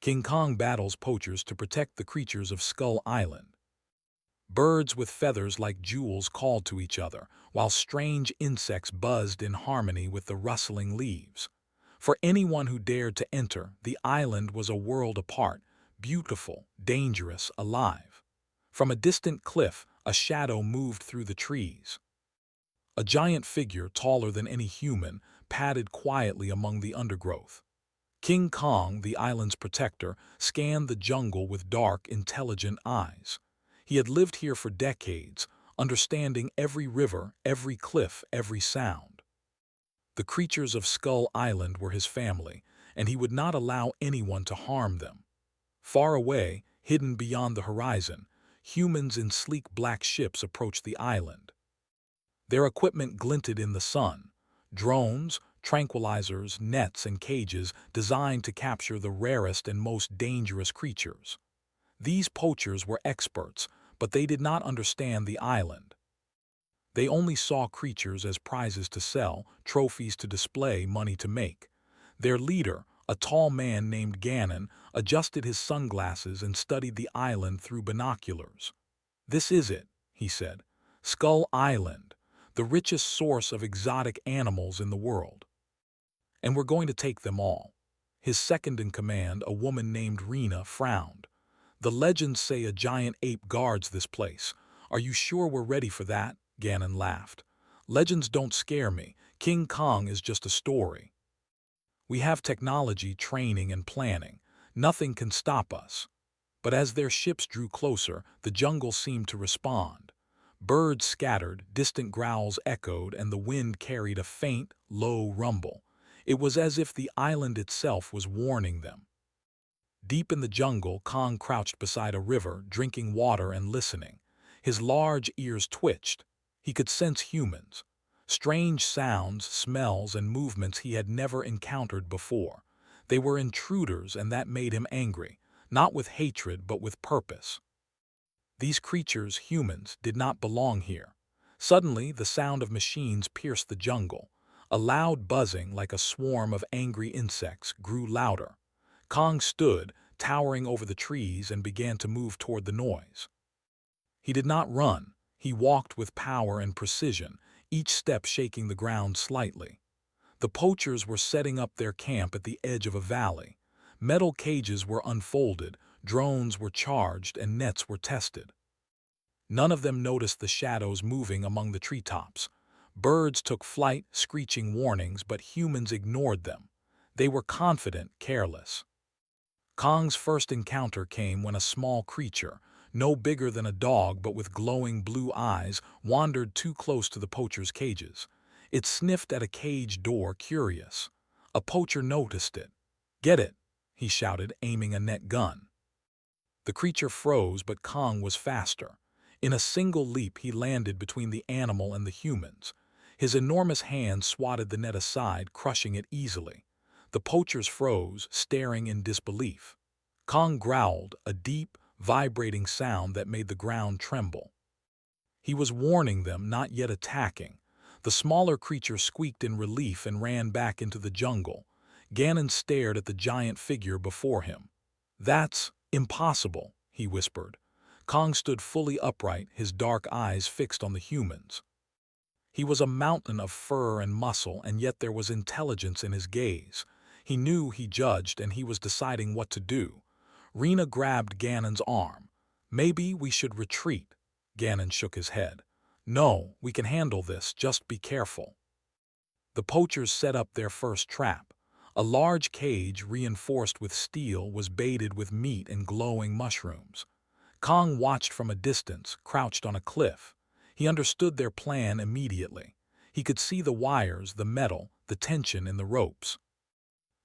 King Kong battles poachers to protect the creatures of Skull Island. Birds with feathers like jewels called to each other, while strange insects buzzed in harmony with the rustling leaves. For anyone who dared to enter, the island was a world apart, beautiful, dangerous, alive. From a distant cliff, a shadow moved through the trees. A giant figure, taller than any human, padded quietly among the undergrowth. King Kong, the island's protector, scanned the jungle with dark, intelligent eyes. He had lived here for decades, understanding every river, every cliff, every sound. The creatures of Skull Island were his family, and he would not allow anyone to harm them. Far away, hidden beyond the horizon, humans in sleek black ships approached the island. Their equipment glinted in the sun: drones, tranquilizers, nets, and cages designed to capture the rarest and most dangerous creatures. These poachers were experts, but they did not understand the island. They only saw creatures as prizes to sell, trophies to display, money to make. Their leader, a tall man named Ganon, adjusted his sunglasses and studied the island through binoculars. "This is it," he said. "Skull Island, the richest source of exotic animals in the world. And we're going to take them all." His second-in-command, a woman named Rena, frowned. "The legends say a giant ape guards this place. Are you sure we're ready for that?" Ganon laughed. "Legends don't scare me. King Kong is just a story. We have technology, training, and planning. Nothing can stop us." But as their ships drew closer, the jungle seemed to respond. Birds scattered, distant growls echoed, and the wind carried a faint, low rumble. It was as if the island itself was warning them. Deep in the jungle, Kong crouched beside a river, drinking water and listening. His large ears twitched. He could sense humans. Strange sounds, smells, and movements he had never encountered before. They were intruders, and that made him angry, not with hatred but with purpose. These creatures, humans, did not belong here. Suddenly, the sound of machines pierced the jungle. A loud buzzing, like a swarm of angry insects, grew louder. Kong stood, towering over the trees, and began to move toward the noise. He did not run. He walked with power and precision, each step shaking the ground slightly. The poachers were setting up their camp at the edge of a valley. Metal cages were unfolded, drones were charged, and nets were tested. None of them noticed the shadows moving among the treetops. Birds took flight, screeching warnings, but humans ignored them. They were confident, careless. Kong's first encounter came when a small creature, no bigger than a dog but with glowing blue eyes, wandered too close to the poachers' cages. It sniffed at a cage door, curious. A poacher noticed it. "Get it!" he shouted, aiming a net gun. The creature froze, but Kong was faster. In a single leap, he landed between the animal and the humans. His enormous hand swatted the net aside, crushing it easily. The poachers froze, staring in disbelief. Kong growled, a deep, vibrating sound that made the ground tremble. He was warning them, not yet attacking. The smaller creature squeaked in relief and ran back into the jungle. Ganon stared at the giant figure before him. "That's impossible," he whispered. Kong stood fully upright, his dark eyes fixed on the humans. He was a mountain of fur and muscle, and yet there was intelligence in his gaze. He knew he judged, and he was deciding what to do. Rena grabbed Ganon's arm. "Maybe we should retreat." Ganon shook his head. "No, we can handle this, just be careful." The poachers set up their first trap. A large cage, reinforced with steel, was baited with meat and glowing mushrooms. Kong watched from a distance, crouched on a cliff. He understood their plan immediately. He could see the wires, the metal, the tension in the ropes.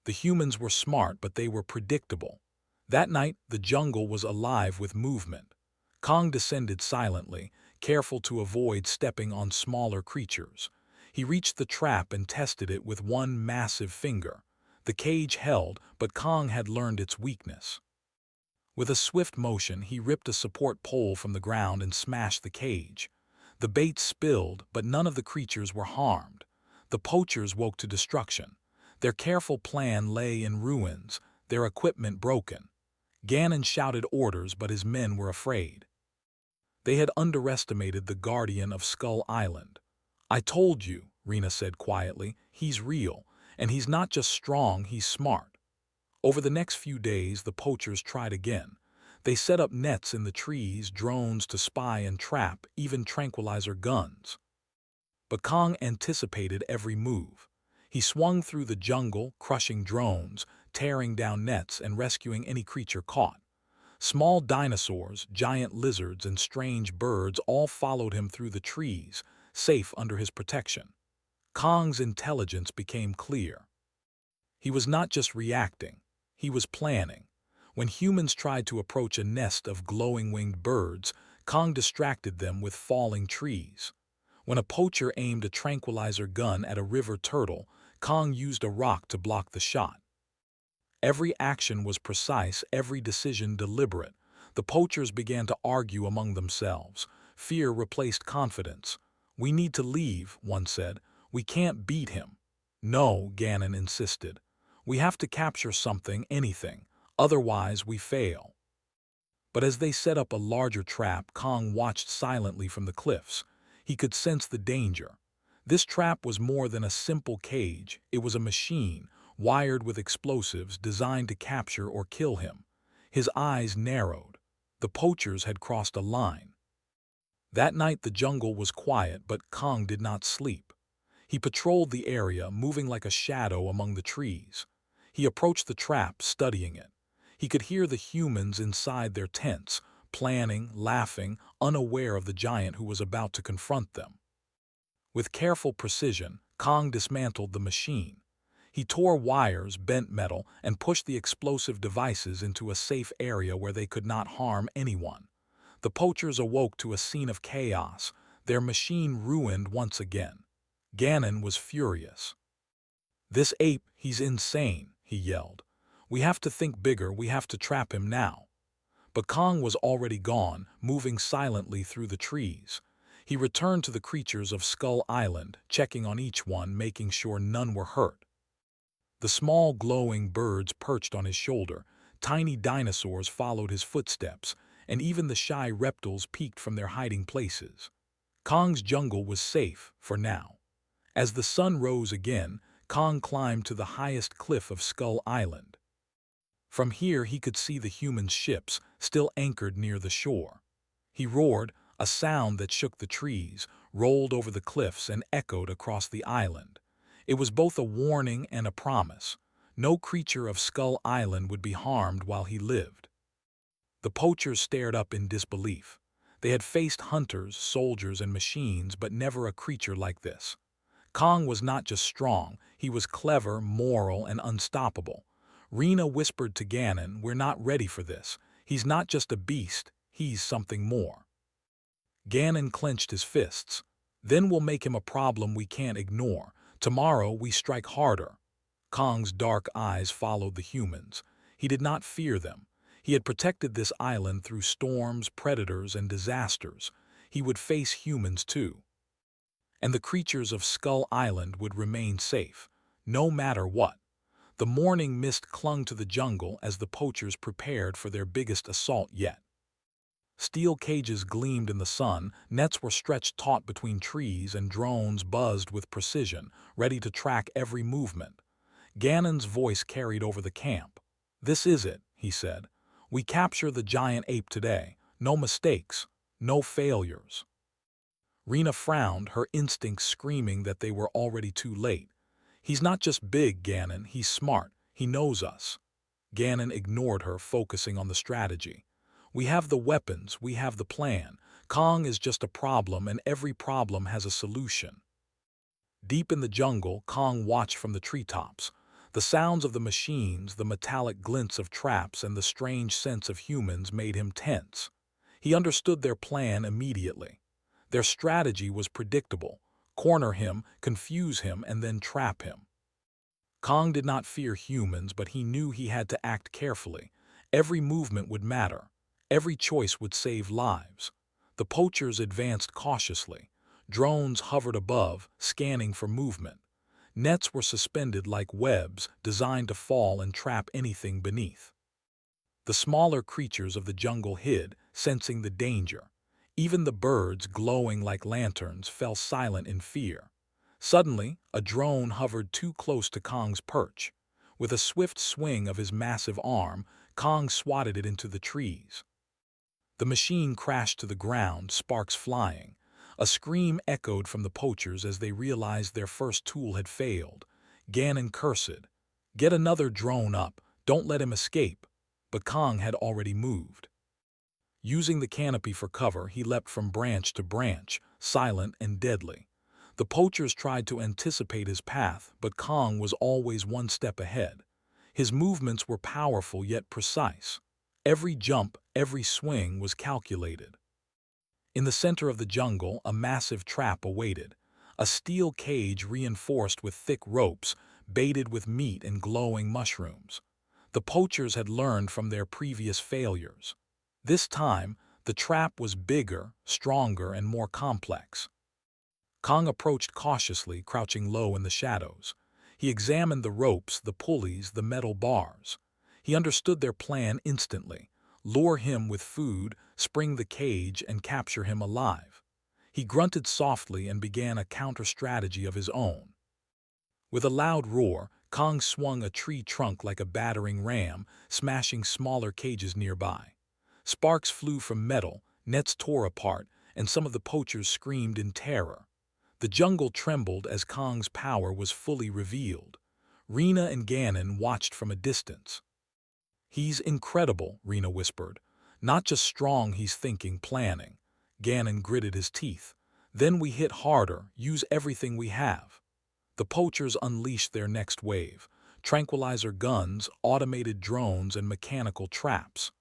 The humans were smart, but they were predictable. That night, the jungle was alive with movement. Kong descended silently, careful to avoid stepping on smaller creatures. He reached the trap and tested it with one massive finger. The cage held, but Kong had learned its weakness. With a swift motion, he ripped a support pole from the ground and smashed the cage. The bait spilled, but none of the creatures were harmed. The poachers woke to destruction. Their careful plan lay in ruins. their equipment broken. Gannon shouted orders, but his men were afraid. They had underestimated the guardian of Skull Island. "I told you," Rena said quietly, "he's real, and he's not just strong, he's smart." Over the next few days, the poachers tried again. They set up nets in the trees, drones to spy and trap, even tranquilizer guns. But Kong anticipated every move. He swung through the jungle, crushing drones, tearing down nets, and rescuing any creature caught. Small dinosaurs, giant lizards, and strange birds all followed him through the trees, safe under his protection. Kong's intelligence became clear. He was not just reacting, he was planning. When humans tried to approach a nest of glowing-winged birds, Kong distracted them with falling trees. When a poacher aimed a tranquilizer gun at a river turtle, Kong used a rock to block the shot. Every action was precise, every decision deliberate. The poachers began to argue among themselves. Fear replaced confidence. "We need to leave," one said. "We can't beat him." "No," Gannon insisted. "We have to capture something, anything. Otherwise, we fail." But as they set up a larger trap, Kong watched silently from the cliffs. He could sense the danger. This trap was more than a simple cage. It was a machine, wired with explosives designed to capture or kill him. His eyes narrowed. The poachers had crossed a line. That night the jungle was quiet, but Kong did not sleep. He patrolled the area, moving like a shadow among the trees. He approached the trap, studying it. He could hear the humans inside their tents, planning, laughing, unaware of the giant who was about to confront them. With careful precision, Kong dismantled the machine. He tore wires, bent metal, and pushed the explosive devices into a safe area where they could not harm anyone. The poachers awoke to a scene of chaos, their machine ruined once again. Gannon was furious. "This ape, he's insane," he yelled. "We have to think bigger, we have to trap him now." But Kong was already gone, moving silently through the trees. He returned to the creatures of Skull Island, checking on each one, making sure none were hurt. The small glowing birds perched on his shoulder, tiny dinosaurs followed his footsteps, and even the shy reptiles peeked from their hiding places. Kong's jungle was safe, for now. As the sun rose again, Kong climbed to the highest cliff of Skull Island. From here he could see the human ships, still anchored near the shore. He roared, a sound that shook the trees, rolled over the cliffs, and echoed across the island. It was both a warning and a promise. No creature of Skull Island would be harmed while he lived. The poachers stared up in disbelief. They had faced hunters, soldiers, and machines, but never a creature like this. Kong was not just strong, he was clever, moral, and unstoppable. Rena whispered to Gannon, "We're not ready for this. He's not just a beast, he's something more." Gannon clenched his fists. "Then we'll make him a problem we can't ignore. Tomorrow we strike harder." Kong's dark eyes followed the humans. He did not fear them. He had protected this island through storms, predators, and disasters. He would face humans too. And the creatures of Skull Island would remain safe, no matter what. The morning mist clung to the jungle as the poachers prepared for their biggest assault yet. Steel cages gleamed in the sun, nets were stretched taut between trees, and drones buzzed with precision, ready to track every movement. Gannon's voice carried over the camp. "This is it," he said. "We capture the giant ape today. No mistakes, no failures." Rena frowned, her instincts screaming that they were already too late. "He's not just big, Gannon, he's smart. He knows us." Gannon ignored her, focusing on the strategy. "We have the weapons, we have the plan. Kong is just a problem, and every problem has a solution." Deep in the jungle, Kong watched from the treetops. The sounds of the machines, the metallic glints of traps, and the strange sense of humans made him tense. He understood their plan immediately. Their strategy was predictable: corner him, confuse him, and then trap him. Kong did not fear humans, but he knew he had to act carefully. Every movement would matter. Every choice would save lives. The poachers advanced cautiously. Drones hovered above, scanning for movement. Nets were suspended like webs designed to fall and trap anything beneath. The smaller creatures of the jungle hid, sensing the danger. Even the birds, glowing like lanterns, fell silent in fear. Suddenly, a drone hovered too close to Kong's perch. With a swift swing of his massive arm, Kong swatted it into the trees. The machine crashed to the ground, sparks flying. A scream echoed from the poachers as they realized their first tool had failed. Ganon cursed, "Get another drone up, don't let him escape." But Kong had already moved. Using the canopy for cover, he leapt from branch to branch, silent and deadly. The poachers tried to anticipate his path, but Kong was always one step ahead. His movements were powerful yet precise. Every jump, every swing was calculated. In the center of the jungle, a massive trap awaited. A steel cage reinforced with thick ropes, baited with meat and glowing mushrooms. The poachers had learned from their previous failures. This time, the trap was bigger, stronger, and more complex. Kong approached cautiously, crouching low in the shadows. He examined the ropes, the pulleys, the metal bars. He understood their plan instantly: lure him with food, spring the cage, and capture him alive. He grunted softly and began a counter-strategy of his own. With a loud roar, Kong swung a tree trunk like a battering ram, smashing smaller cages nearby. Sparks flew from metal, nets tore apart, and some of the poachers screamed in terror. The jungle trembled as Kong's power was fully revealed. Rena and Ganon watched from a distance. "He's incredible," Rena whispered. "Not just strong, he's thinking, planning." Ganon gritted his teeth. "Then we hit harder, use everything we have." The poachers unleashed their next wave: tranquilizer guns, automated drones, and mechanical traps.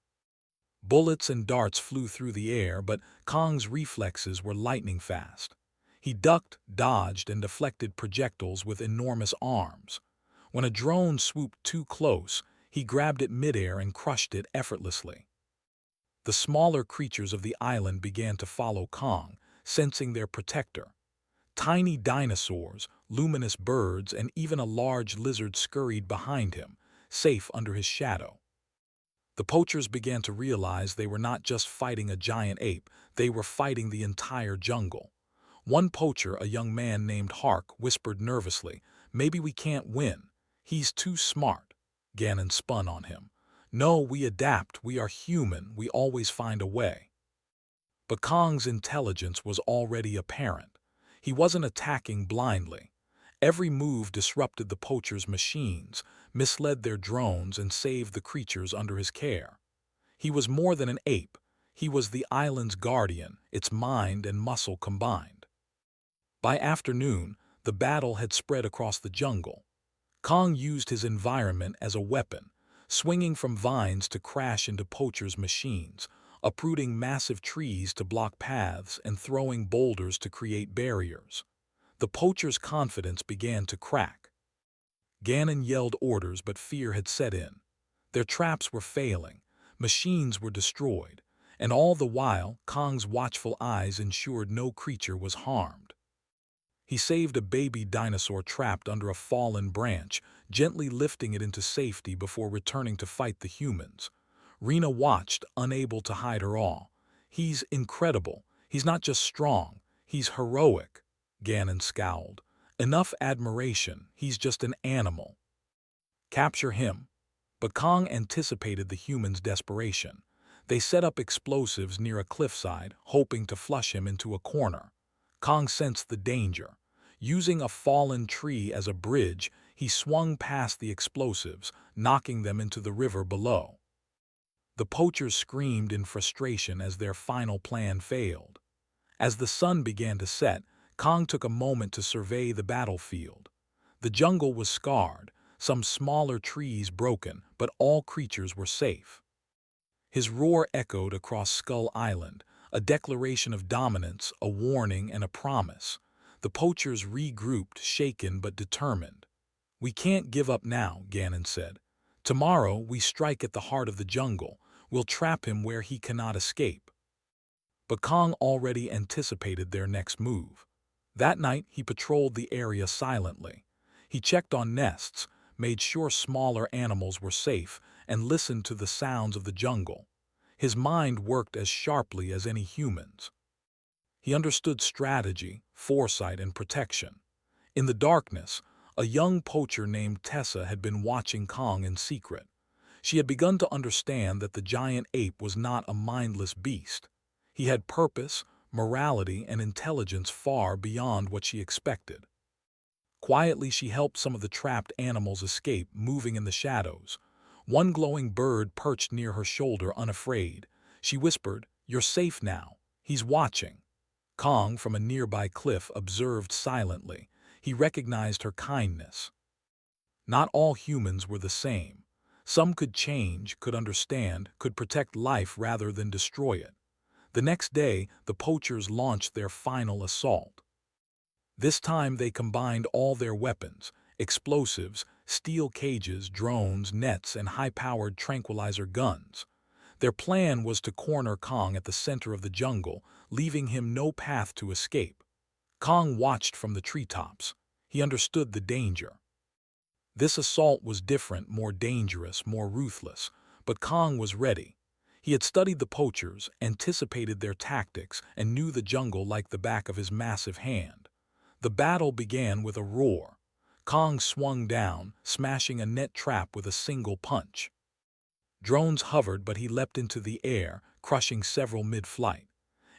Bullets and darts flew through the air, but Kong's reflexes were lightning fast. He ducked, dodged, and deflected projectiles with enormous arms. When a drone swooped too close, he grabbed it midair and crushed it effortlessly. The smaller creatures of the island began to follow Kong, sensing their protector. Tiny dinosaurs, luminous birds, and even a large lizard scurried behind him, safe under his shadow. The poachers began to realize they were not just fighting a giant ape, they were fighting the entire jungle. One poacher, a young man named Hark, whispered nervously, "Maybe we can't win. He's too smart." Ganon spun on him. "No, we adapt, we are human, we always find a way." But Kong's intelligence was already apparent. He wasn't attacking blindly. Every move disrupted the poachers' machines, misled their drones, and saved the creatures under his care. He was more than an ape. He was the island's guardian, its mind and muscle combined. By afternoon, the battle had spread across the jungle. Kong used his environment as a weapon, swinging from vines to crash into poachers' machines, uprooting massive trees to block paths, and throwing boulders to create barriers. The poachers' confidence began to crack. Ganon yelled orders, but fear had set in. Their traps were failing, machines were destroyed, and all the while, Kong's watchful eyes ensured no creature was harmed. He saved a baby dinosaur trapped under a fallen branch, gently lifting it into safety before returning to fight the humans. Rena watched, unable to hide her awe. "He's incredible. He's not just strong, he's heroic." Ganon scowled. "Enough admiration, he's just an animal. Capture him." But Kong anticipated the humans' desperation. They set up explosives near a cliffside, hoping to flush him into a corner. Kong sensed the danger. Using a fallen tree as a bridge, he swung past the explosives, knocking them into the river below. The poachers screamed in frustration as their final plan failed. As the sun began to set, Kong took a moment to survey the battlefield. The jungle was scarred, some smaller trees broken, but all creatures were safe. His roar echoed across Skull Island, a declaration of dominance, a warning, and a promise. The poachers regrouped, shaken but determined. "We can't give up now," Ganon said. "Tomorrow we strike at the heart of the jungle. We'll trap him where he cannot escape." But Kong already anticipated their next move. That night he patrolled the area silently. He checked on nests, made sure smaller animals were safe, and listened to the sounds of the jungle. His mind worked as sharply as any human's. He understood strategy, foresight, and protection. In the darkness, a young poacher named Tessa had been watching Kong in secret. She had begun to understand that the giant ape was not a mindless beast. He had purpose, morality, and intelligence far beyond what she expected. Quietly, she helped some of the trapped animals escape, moving in the shadows. One glowing bird perched near her shoulder, unafraid. She whispered, "You're safe now. He's watching." Kong, from a nearby cliff, observed silently. He recognized her kindness. Not all humans were the same. Some could change, could understand, could protect life rather than destroy it. The next day, the poachers launched their final assault. This time they combined all their weapons: explosives, steel cages, drones, nets, and high-powered tranquilizer guns. Their plan was to corner Kong at the center of the jungle, leaving him no path to escape. Kong watched from the treetops. He understood the danger. This assault was different, more dangerous, more ruthless, but Kong was ready. He had studied the poachers, anticipated their tactics, and knew the jungle like the back of his massive hand. The battle began with a roar. Kong swung down, smashing a net trap with a single punch. Drones hovered, but he leapt into the air, crushing several mid-flight.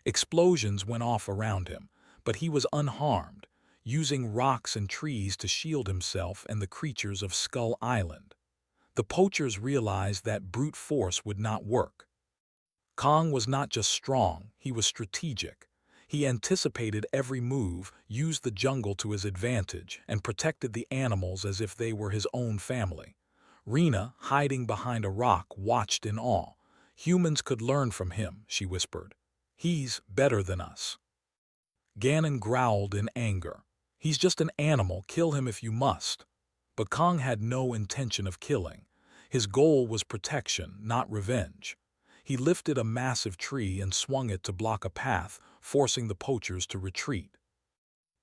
Explosions went off around him, but he was unharmed, using rocks and trees to shield himself and the creatures of Skull Island. The poachers realized that brute force would not work. Kong was not just strong, he was strategic. He anticipated every move, used the jungle to his advantage, and protected the animals as if they were his own family. Rena, hiding behind a rock, watched in awe. "Humans could learn from him," she whispered. "He's better than us." Ganon growled in anger. "He's just an animal, kill him if you must." But Kong had no intention of killing. His goal was protection, not revenge. He lifted a massive tree and swung it to block a path, forcing the poachers to retreat.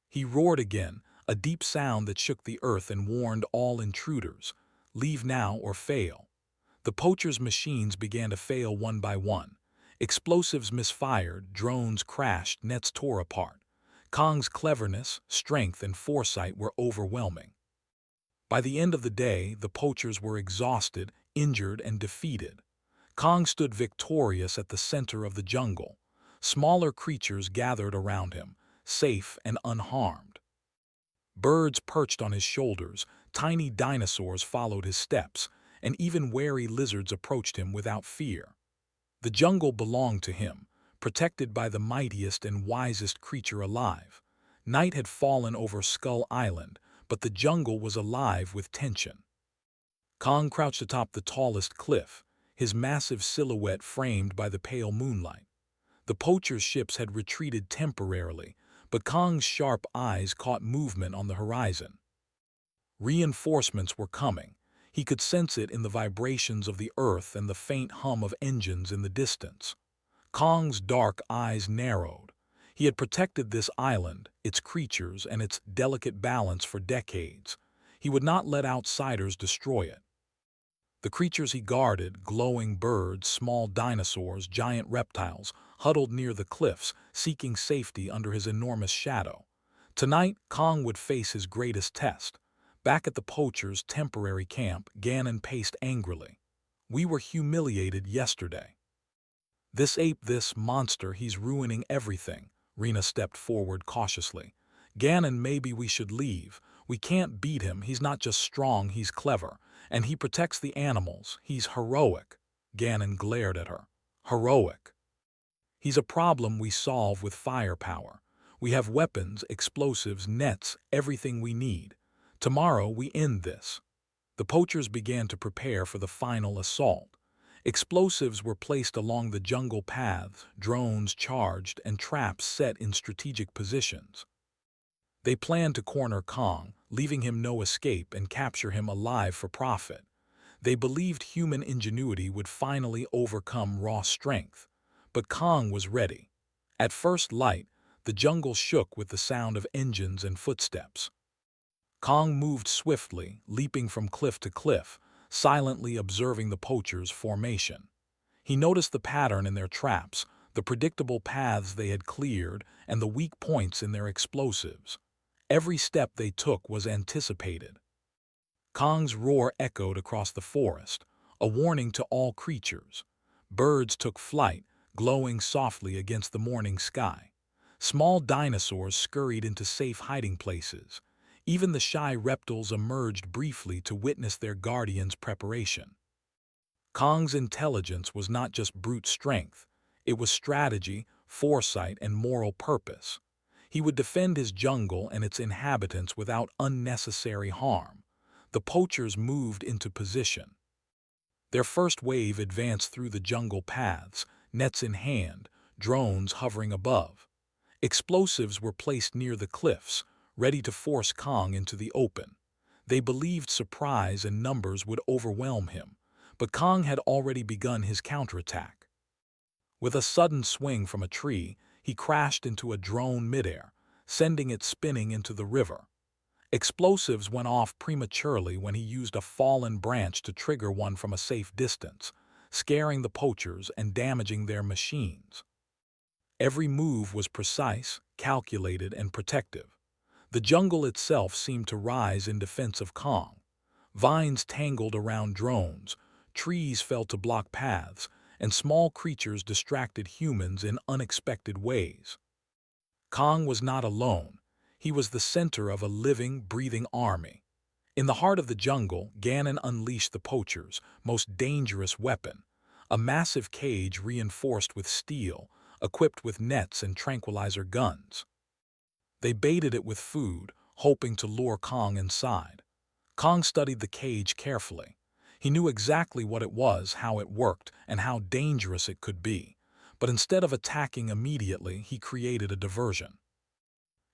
He roared again, a deep sound that shook the earth and warned all intruders, "Leave now or fail." The poachers' machines began to fail one by one. Explosives misfired, drones crashed, nets tore apart. Kong's cleverness, strength, and foresight were overwhelming. By the end of the day, the poachers were exhausted, injured, and defeated. Kong stood victorious at the center of the jungle. Smaller creatures gathered around him, safe and unharmed. Birds perched on his shoulders, tiny dinosaurs followed his steps, and even wary lizards approached him without fear. The jungle belonged to him, protected by the mightiest and wisest creature alive. Night had fallen over Skull Island, but the jungle was alive with tension. Kong crouched atop the tallest cliff, his massive silhouette framed by the pale moonlight. The poachers' ships had retreated temporarily, but Kong's sharp eyes caught movement on the horizon. Reinforcements were coming. He could sense it in the vibrations of the earth and the faint hum of engines in the distance. Kong's dark eyes narrowed. He had protected this island, its creatures, and its delicate balance for decades. He would not let outsiders destroy it. The creatures he guarded, glowing birds, small dinosaurs, giant reptiles, huddled near the cliffs, seeking safety under his enormous shadow. Tonight, Kong would face his greatest test. Back at the poachers' temporary camp, Ganon paced angrily. "We were humiliated yesterday. This ape, this monster, he's ruining everything." Rena stepped forward cautiously. "Ganon, maybe we should leave. We can't beat him. He's not just strong, he's clever. And he protects the animals. He's heroic." Ganon glared at her. "Heroic? He's a problem we solve with firepower. We have weapons, explosives, nets, everything we need. Tomorrow we end this." The poachers began to prepare for the final assault. Explosives were placed along the jungle paths, drones charged, and traps set in strategic positions. They planned to corner Kong, leaving him no escape, and capture him alive for profit. They believed human ingenuity would finally overcome raw strength. But Kong was ready. At first light, the jungle shook with the sound of engines and footsteps. Kong moved swiftly, leaping from cliff to cliff, silently observing the poachers' formation. He noticed the pattern in their traps, the predictable paths they had cleared, and the weak points in their explosives. Every step they took was anticipated. Kong's roar echoed across the forest, a warning to all creatures. Birds took flight, glowing softly against the morning sky. Small dinosaurs scurried into safe hiding places. Even the shy reptiles emerged briefly to witness their guardian's preparation. Kong's intelligence was not just brute strength, it was strategy, foresight, and moral purpose. He would defend his jungle and its inhabitants without unnecessary harm. The poachers moved into position. Their first wave advanced through the jungle paths, nets in hand, drones hovering above. Explosives were placed near the cliffs, ready to force Kong into the open. They believed surprise and numbers would overwhelm him, but Kong had already begun his counterattack. With a sudden swing from a tree, he crashed into a drone midair, sending it spinning into the river. Explosives went off prematurely when he used a fallen branch to trigger one from a safe distance, scaring the poachers and damaging their machines. Every move was precise, calculated, and protective. The jungle itself seemed to rise in defense of Kong. Vines tangled around drones, trees fell to block paths, and small creatures distracted humans in unexpected ways. Kong was not alone. He was the center of a living, breathing army. In the heart of the jungle, Ganon unleashed the poachers' most dangerous weapon, a massive cage reinforced with steel, equipped with nets and tranquilizer guns. They baited it with food, hoping to lure Kong inside. Kong studied the cage carefully. He knew exactly what it was, how it worked, and how dangerous it could be. But instead of attacking immediately, he created a diversion.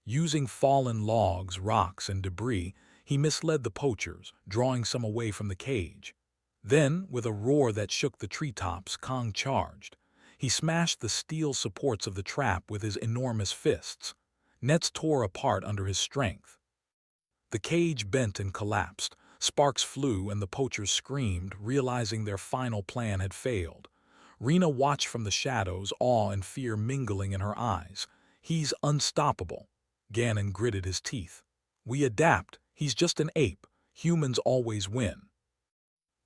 Using fallen logs, rocks, and debris, he misled the poachers, drawing some away from the cage. Then, with a roar that shook the treetops, Kong charged. He smashed the steel supports of the trap with his enormous fists. Nets tore apart under his strength. The cage bent and collapsed. Sparks flew and the poachers screamed, realizing their final plan had failed. Rena watched from the shadows, awe and fear mingling in her eyes. "He's unstoppable." Ganon gritted his teeth. "We adapt. He's just an ape. Humans always win."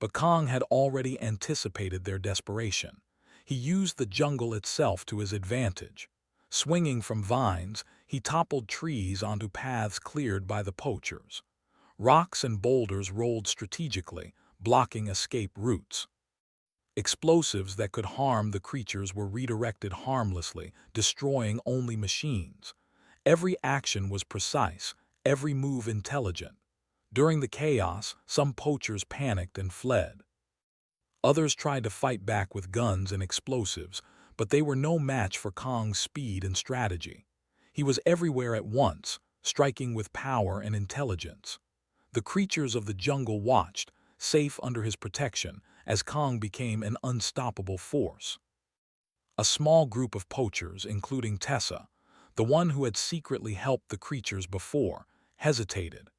But Kong had already anticipated their desperation. He used the jungle itself to his advantage. Swinging from vines, he toppled trees onto paths cleared by the poachers. Rocks and boulders rolled strategically, blocking escape routes. Explosives that could harm the creatures were redirected harmlessly, destroying only machines. Every action was precise, every move intelligent. During the chaos, some poachers panicked and fled. Others tried to fight back with guns and explosives, but they were no match for Kong's speed and strategy. He was everywhere at once, striking with power and intelligence. The creatures of the jungle watched, safe under his protection, as Kong became an unstoppable force. A small group of poachers, including Tessa, the one who had secretly helped the creatures before, hesitated.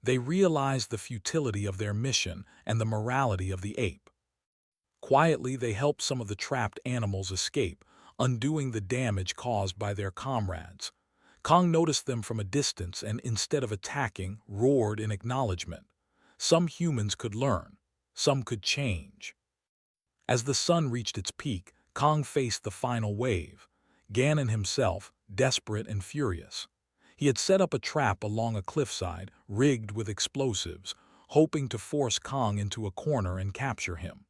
They realized the futility of their mission and the morality of the ape. Quietly, they helped some of the trapped animals escape, undoing the damage caused by their comrades. Kong noticed them from a distance and, instead of attacking, roared in acknowledgement. Some humans could learn. Some could change. As the sun reached its peak, Kong faced the final wave. Ganon himself, desperate and furious. He had set up a trap along a cliffside, rigged with explosives, hoping to force Kong into a corner and capture him.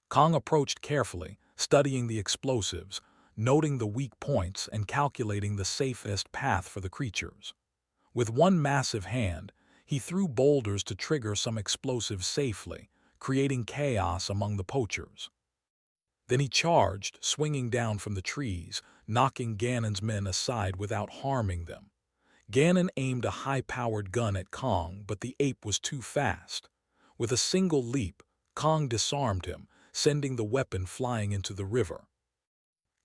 Kong approached carefully, studying the explosives, noting the weak points and calculating the safest path for the creatures. With one massive hand, he threw boulders to trigger some explosives safely, creating chaos among the poachers. Then he charged, swinging down from the trees, knocking Ganon's men aside without harming them. Ganon aimed a high-powered gun at Kong, but the ape was too fast. With a single leap, Kong disarmed him, sending the weapon flying into the river.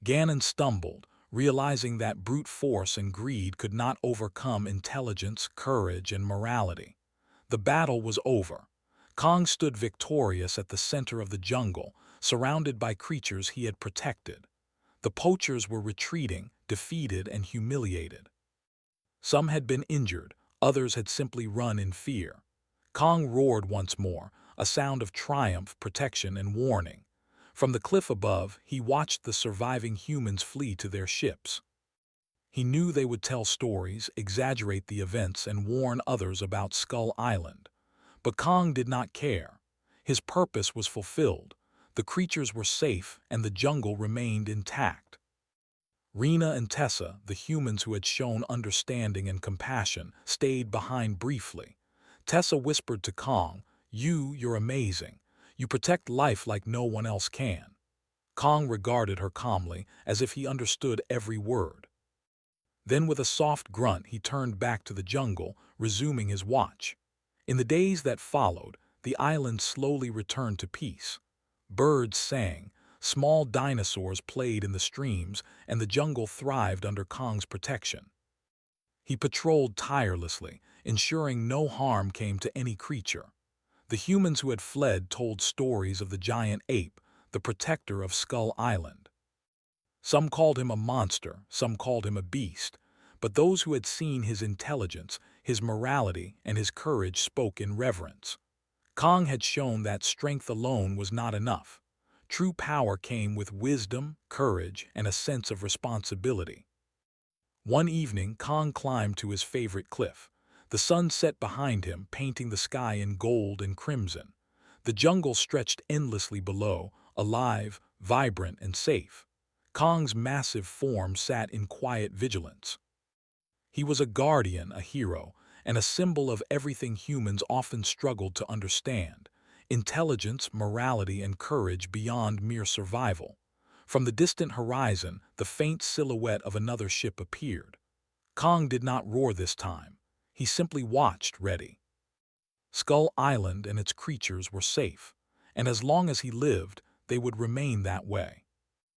Ganon stumbled, realizing that brute force and greed could not overcome intelligence, courage, and morality. The battle was over. Kong stood victorious at the center of the jungle, surrounded by creatures he had protected. The poachers were retreating, defeated and humiliated. Some had been injured, others had simply run in fear. Kong roared once more, a sound of triumph, protection, and warning. From the cliff above, he watched the surviving humans flee to their ships. He knew they would tell stories, exaggerate the events, and warn others about Skull Island. But Kong did not care. His purpose was fulfilled. The creatures were safe, and the jungle remained intact. Rena and Tessa, the humans who had shown understanding and compassion, stayed behind briefly. Tessa whispered to Kong, You're amazing. You protect life like no one else can." Kong regarded her calmly, as if he understood every word. Then with a soft grunt he turned back to the jungle, resuming his watch. In the days that followed, the island slowly returned to peace. Birds sang, small dinosaurs played in the streams, and the jungle thrived under Kong's protection. He patrolled tirelessly, ensuring no harm came to any creature. The humans who had fled told stories of the giant ape, the protector of Skull Island. Some called him a monster, some called him a beast, but those who had seen his intelligence, his morality, and his courage spoke in reverence. Kong had shown that strength alone was not enough. True power came with wisdom, courage, and a sense of responsibility. One evening, Kong climbed to his favorite cliff. The sun set behind him, painting the sky in gold and crimson. The jungle stretched endlessly below, alive, vibrant, and safe. Kong's massive form sat in quiet vigilance. He was a guardian, a hero, and a symbol of everything humans often struggled to understand: intelligence, morality, and courage beyond mere survival. From the distant horizon, the faint silhouette of another ship appeared. Kong did not roar this time. He simply watched, ready. Skull Island and its creatures were safe, and as long as he lived, they would remain that way.